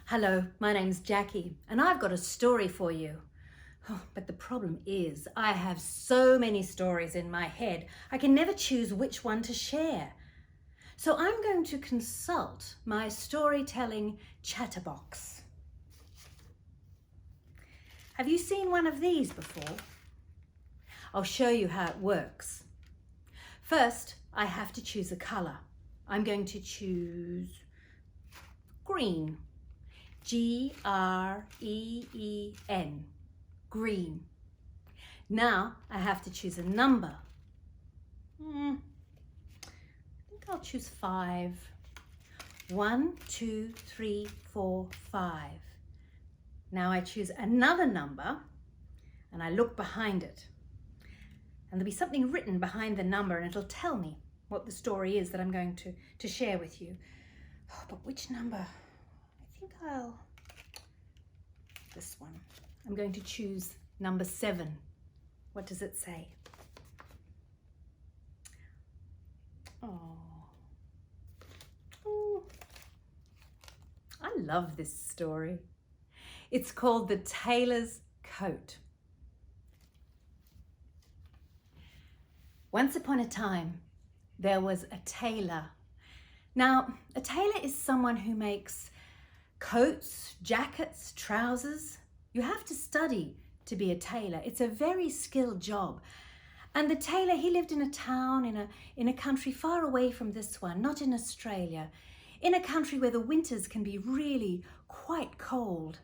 Hello, my name's Jackie and I've got a story for you. Oh, but the problem is I have so many stories in my head, I can never choose which one to share. So I'm going to consult my storytelling chatterbox. Have you seen one of these before? I'll show you how it works. First, I have to choose a colour. I'm going to choose green. G-R-E-E-N, green. Now I have to choose a number. I think I'll choose 5. 1, 2, 3, 4, 5. Now I choose another number and I look behind it. And there'll be something written behind the number and it'll tell me what the story is that I'm going to share with you. Oh, but which number? This one. I'm going to choose number 7. What does it say? Oh, I love this story. It's called The Tailor's Coat. Once upon a time, there was a tailor. Now, a tailor is someone who makes coats, jackets, trousers. You have to study to be a tailor. It's a very skilled job. And the tailor, he lived in a town, in a country far away from this one, not in Australia, in a country where the winters can be really quite cold.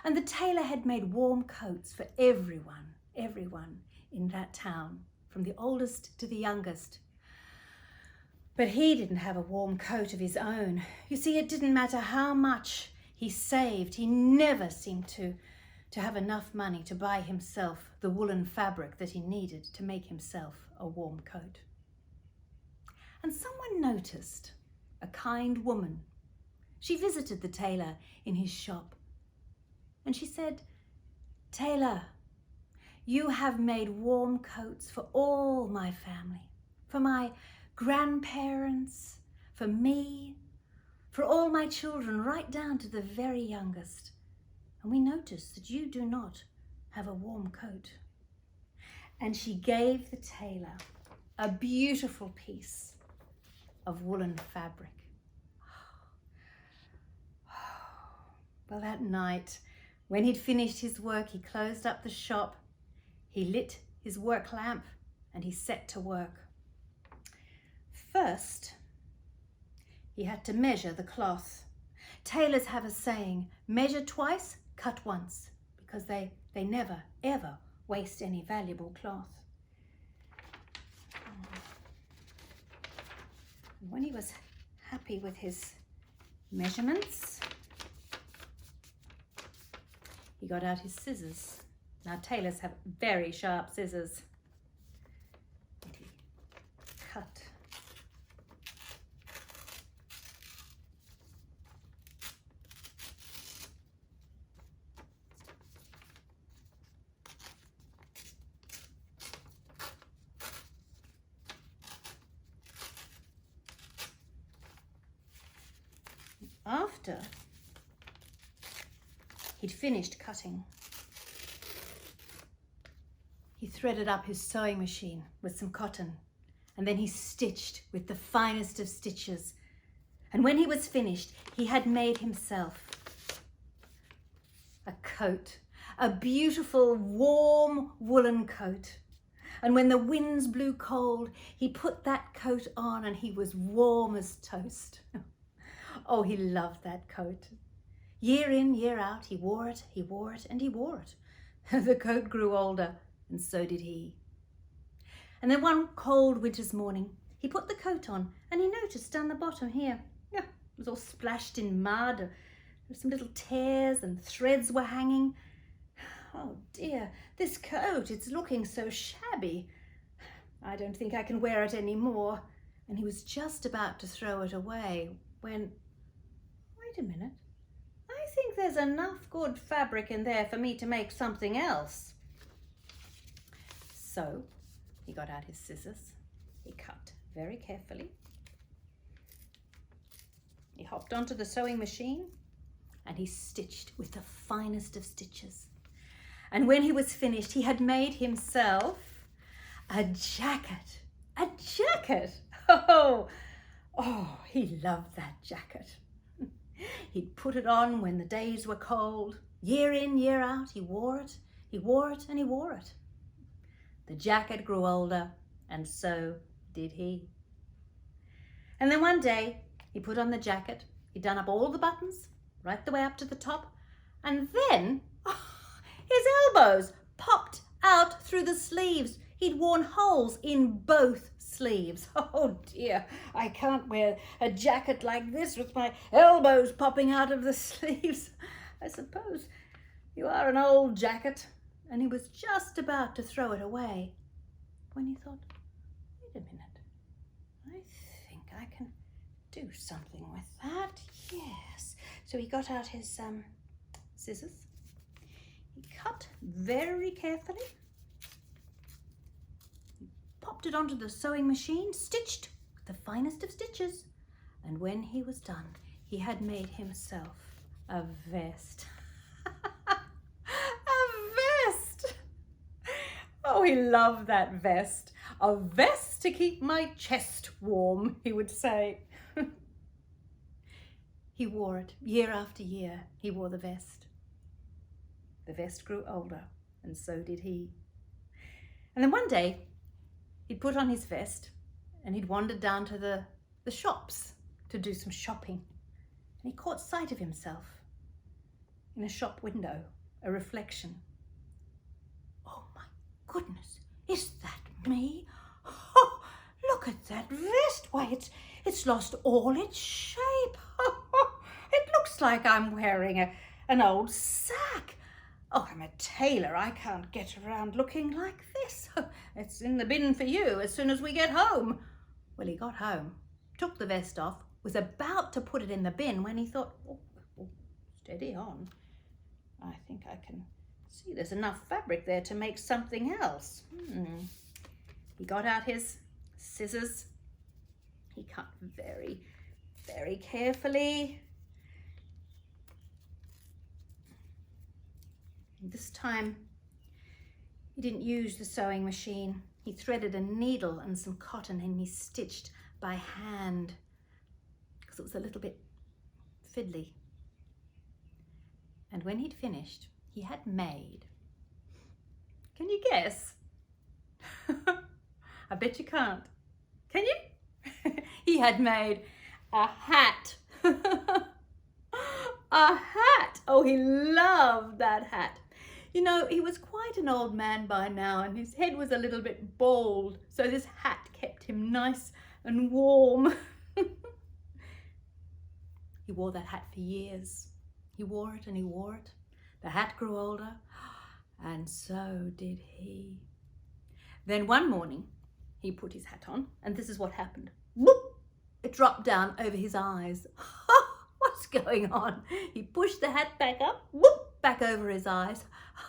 And the tailor had made warm coats for everyone in that town, from the oldest to the youngest. But he didn't have a warm coat of his own. You see, it didn't matter how much he saved. He never seemed to have enough money to buy himself the woolen fabric that he needed to make himself a warm coat. And someone noticed, a kind woman. She visited the tailor in his shop. And she said, "Tailor, you have made warm coats for all my family, for my grandparents, for me, for all my children, right down to the very youngest. And we notice that you do not have a warm coat." And she gave the tailor a beautiful piece of woolen fabric. Well, that night, when he'd finished his work, he closed up the shop, he lit his work lamp, and he set to work. First, he had to measure the cloth. Tailors have a saying, measure twice, cut once, because they never, ever waste any valuable cloth. And when he was happy with his measurements, he got out his scissors. Now, tailors have very sharp scissors. And he cut. After he'd finished cutting, he threaded up his sewing machine with some cotton, and then he stitched with the finest of stitches. And when he was finished, he had made himself a coat, a beautiful, warm woolen coat. And when the winds blew cold, he put that coat on and he was warm as toast. Oh, he loved that coat. Year in, year out, he wore it, and he wore it. The coat grew older, and so did he. And then one cold winter's morning, he put the coat on, and he noticed down the bottom here, it was all splashed in mud. There were some little tears and threads were hanging. Oh dear, this coat, it's looking so shabby. I don't think I can wear it anymore. And he was just about to throw it away when, wait a minute, I think there's enough good fabric in there for me to make something else. So he got out his scissors, he cut very carefully. He hopped onto the sewing machine and he stitched with the finest of stitches. And when he was finished, he had made himself a jacket. A jacket! Oh, he loved that jacket. He'd put it on when the days were cold. Year in, year out, he wore it. He wore it and he wore it. The jacket grew older, and so did he. And then one day, he put on the jacket. He'd done up all the buttons, right the way up to the top, and then his elbows popped out through the sleeves. He'd worn holes in both sleeves. Oh dear, I can't wear a jacket like this with my elbows popping out of the sleeves. I suppose you are an old jacket. And he was just about to throw it away when he thought, wait a minute, I think I can do something with that. Yes. So he got out his scissors. He cut very carefully. He popped it onto the sewing machine, stitched with the finest of stitches. And when he was done, he had made himself a vest. Oh, he loved that vest. A vest to keep my chest warm, he would say. He wore it year after year. He wore the vest. The vest grew older, and so did he. And then one day, he'd put on his vest and he'd wandered down to the shops to do some shopping. And he caught sight of himself in a shop window, a reflection. Goodness, is that me? Oh, look at that vest. Why, it's lost all its shape. It looks like I'm wearing an old sack. Oh, I'm a tailor. I can't get around looking like this. It's in the bin for you as soon as we get home. Well, he got home, took the vest off, was about to put it in the bin when he thought, oh, steady on. I think I can see there's enough fabric there to make something else. He got out his scissors. He cut very, very carefully. And this time, he didn't use the sewing machine. He threaded a needle and some cotton and he stitched by hand because it was a little bit fiddly. And when he'd finished, he had made, can you guess? I bet you can't. Can you? He had made a hat. A hat. Oh, he loved that hat. You know, he was quite an old man by now and his head was a little bit bald, so this hat kept him nice and warm. He wore that hat for years. He wore it and he wore it. The hat grew older, and so did he. Then one morning, he put his hat on, and this is what happened. Whoop! It dropped down over his eyes. What's going on? He pushed the hat back up, whoop, back over his eyes.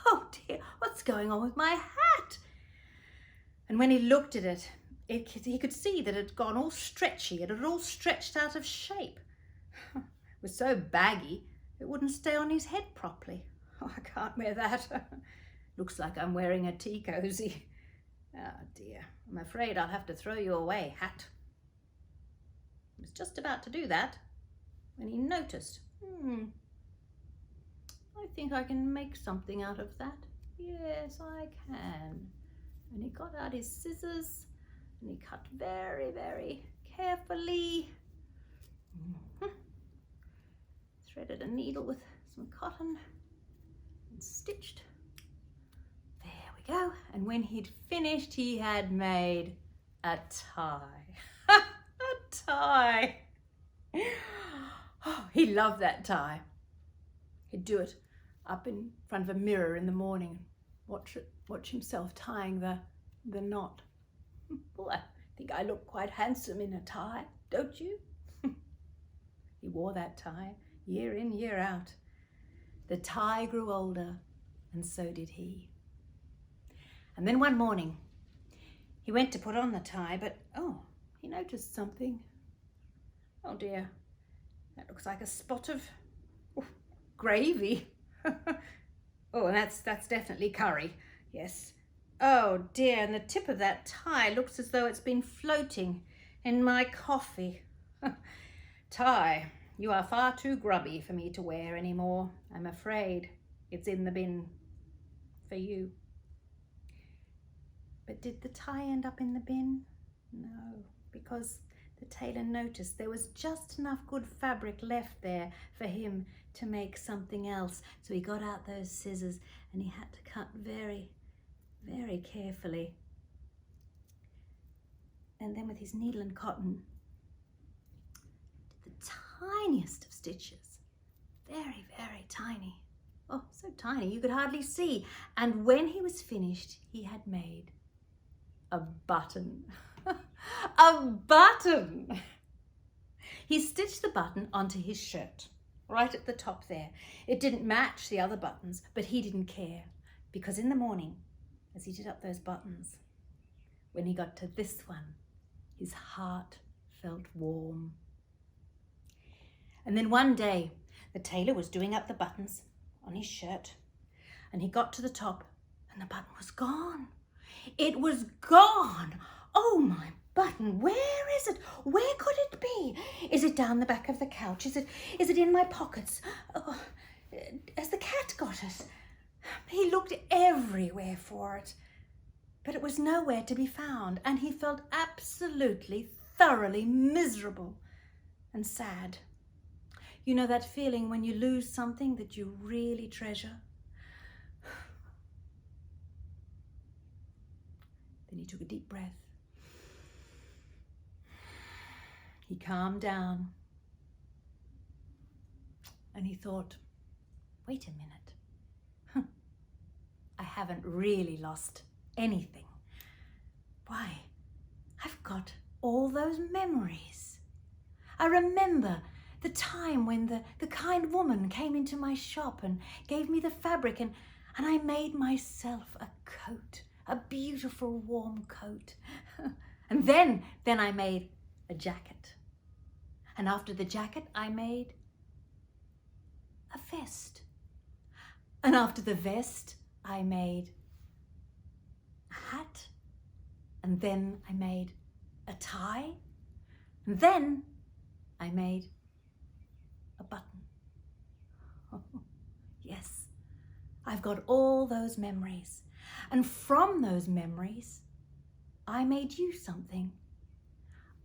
Oh dear, what's going on with my hat? And when he looked at it, he could see that it had gone all stretchy. It had all stretched out of shape. It was so baggy, it wouldn't stay on his head properly. Oh, I can't wear that. Looks like I'm wearing a tea cozy. Oh dear, I'm afraid I'll have to throw you away, hat. He was just about to do that when he noticed, I think I can make something out of that. Yes, I can. And he got out his scissors and he cut very, very carefully. Threaded a needle with some cotton and stitched. There we go. And when he'd finished, he had made a tie. A tie. Oh, he loved that tie. He'd do it up in front of a mirror in the morning, watch himself tying the knot. Well, I think I look quite handsome in a tie, don't you? He wore that tie year in, year out. The tie grew older, and so did he. And then one morning, he went to put on the tie, but he noticed something. Oh dear, that looks like a spot of gravy. Oh, and that's definitely curry. Yes. Oh dear, and the tip of that tie looks as though it's been floating in my coffee. Tie, you are far too grubby for me to wear anymore. I'm afraid it's in the bin for you. But did the tie end up in the bin? No, because the tailor noticed there was just enough good fabric left there for him to make something else. So he got out those scissors and he had to cut very, very carefully. And then with his needle and cotton, did the tiniest of stitches, very, very tiny. Oh, so tiny you could hardly see. And when he was finished, he had made a button. A button! He stitched the button onto his shirt, right at the top there. It didn't match the other buttons, but he didn't care, because in the morning, as he did up those buttons, when he got to this one, his heart felt warm. And then one day, the tailor was doing up the buttons on his shirt, and he got to the top, and the button was gone. It was gone! Oh, my button, where is it? Where could it be? Is it down the back of the couch? Is it in my pockets? Oh, has the cat got it? He looked everywhere for it, but it was nowhere to be found, and he felt absolutely, thoroughly miserable and sad. You know that feeling when you lose something that you really treasure? Then he took a deep breath. He calmed down and he thought, wait a minute. I haven't really lost anything. Why, I've got all those memories. I remember the time when the kind woman came into my shop and gave me the fabric and I made myself a coat, a beautiful warm coat. And then I made a jacket. And after the jacket, I made a vest. And after the vest, I made a hat. And then I made a tie. And then I made a button. Oh, yes, I've got all those memories. And from those memories, I made you something.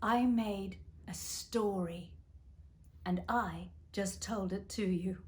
I made a story, and I just told it to you.